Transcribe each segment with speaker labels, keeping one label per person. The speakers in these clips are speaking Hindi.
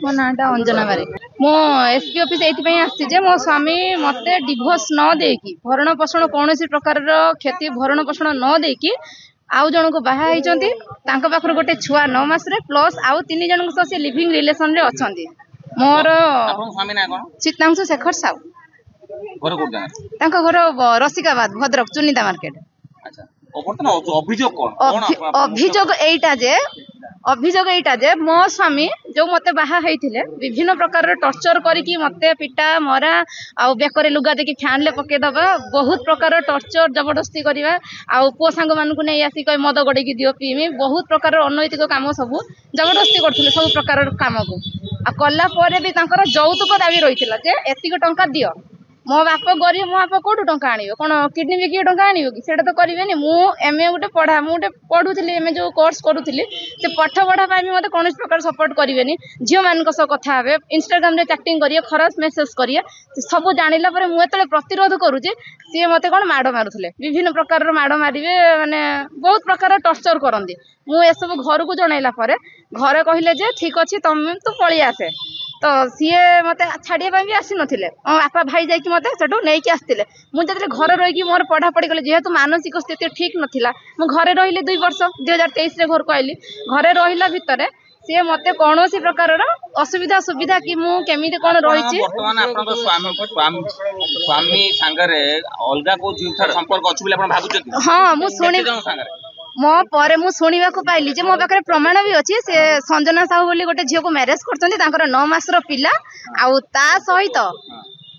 Speaker 1: मो नाटा अंजना बारिक मो एसपी ऑफिस एथि आसी मो स्वामी मते डिवोर्स न देकी भरण पोषण कौन प्रकार क्षति भरण पोषण न देकी आउ जन को बाहा होती पाखर गोटे छुआ 9 मास प्लस आउ 3 जन से लिविंग रिलेशन रे अच्छा मोर चित्तांशु शेखर साहू घर रसिकाबाद भद्रक चुनिता मार्केट। अभियोग एटा जे मो स्वामी जो मते बाहा होइथिले विभिन्न प्रकार टर्चर करिकी मते पिटा मरा आउ बेकरे लुगा देखि फैन ले पके दबा बहुत प्रकार टर्चर जबरदस्ती करवा आउ पुओ सांग मानकु नै आसी कय मद गडेकी दियो पीमी बहुत प्रकार अनैतिक काम सब जबरदस्ती करथिले सब प्रकार काम को आ कला परे भी तांकर जौतुक दाबी रहिथिला जे एतिक टंका दियो मो बाप गरीब मो बाप कोठु टंका आनियो कोन किडनी बिकी टंका आनियो कि सेटा तो करिवेनी मु एमए गोटे पढ़ा मु गोटे पढुथिली एमए जो कोर्स करूथिली से पाठ पढ़ा पाई भी मते कोनोस प्रकार सपोर्ट करिवेनी झियो मानक सह कथा हेबे इंस्टाग्राम रे चैटिंग करिए खराब मेसेज करिए सब जानिला परे मु एतले प्रतिरोध करूची सी मते कोन माडो मारुथिले विभिन्न प्रकार रो माडो मारिवे माने बहुत प्रकार टर्चर करंदी मु ए सब घर को जणाइला परे घरे कहिले जे ठीक अछि तुम तो पळी आसे तो सी मत छाड़िया भी आसी नथिले आपा भाई जाकि मत सेठू नहीं कि आसतिले मुझे घर रही मोर पढ़ा पढ़ी कले जेहेतु मानसिक स्थिति ठीक नथिला मु घरे रहिले 2 वर्ष 2023 रे घर को आइली घरे रहिला भितरे सी मते कोनोसी प्रकार असुविधा सुविधा कि मु केमिति कोन रहिछि
Speaker 2: वर्तमान आपन स्वामी संगरे अलगा को जीवथार संपर्क अछि बोले आपन भाबुछथि।
Speaker 1: हां मु सुनि मो परे मु सुनिबा को पाइली जे मो पाखरे प्रमाण भी अछि से संजना साहू बोली गोटे झियो को मैरिज करछन्ती तांकर 9 मास रो पिला आउ ता सहित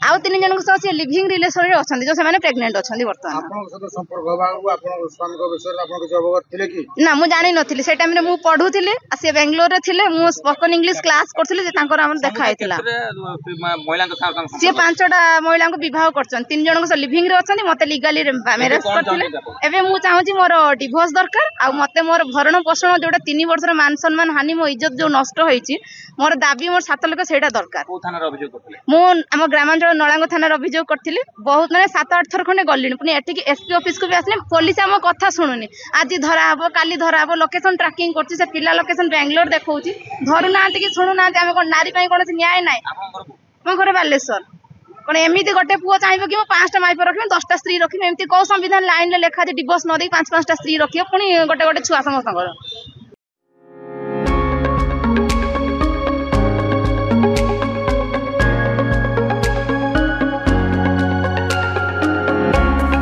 Speaker 1: आउ 3 जन को से लिविंग रिलेशन रे अछन्ती जो से माने प्रेग्नेंट अछन्ती वर्तमान
Speaker 3: आपन साथ संपर्क होबा आपन स्वामी को विषय आपन के अवगत थिले कि
Speaker 1: ना मु जानि नथिली से टाइम रे मु पढुथिले आ से बेंगलोर रे थिले मु स्पोकन इंग्लिश क्लास करथिले जे तांकर हमन देखा आइतिला
Speaker 2: महिला के साथ
Speaker 1: से 5टा महिला को विवाह करछन 3 जन को लिविंग रे अछन्ती मते लीगली मैरिज करथिले एबे मु चाहू छी मोर डिवोर्स दरकार आ मते मोर भरण पोषण जोटा 3 वर्ष रो मान सम्मान हानि मो इज्जत जो नष्ट होईची मोर दाबी मोर 7 लाख सेटा दरकार
Speaker 2: को थाना रे अभियोग करथिले
Speaker 1: मु हम ग्रामांचल नळांग थाना रे अभियोग करथिले बहुत माने 7-8 थर खंडे गलिन पुनी एठी के एसपी ऑफिस को भी आसले पुलिस हम कथा सुनुनी आज धरा हबो काली धरा हबो लोकेशन ट्रैकिंग करछि से पिला लोकेशन बेंगलोर देखौछि धरु नांती कि सुनु नांती हम कोन नारी पई कोन न्याय नै मो घर बालेश्वर कोन एमिति गोटे पुओ चाहिबो कि मो 5टा माइप रखिम 10टा स्त्री रखिम एमिति को संविधान लाइन ले लेखा जे डिवोर्स न दे 5-5टा स्त्री रखियो पुनी गोटे गोटे छुआ समस्त घर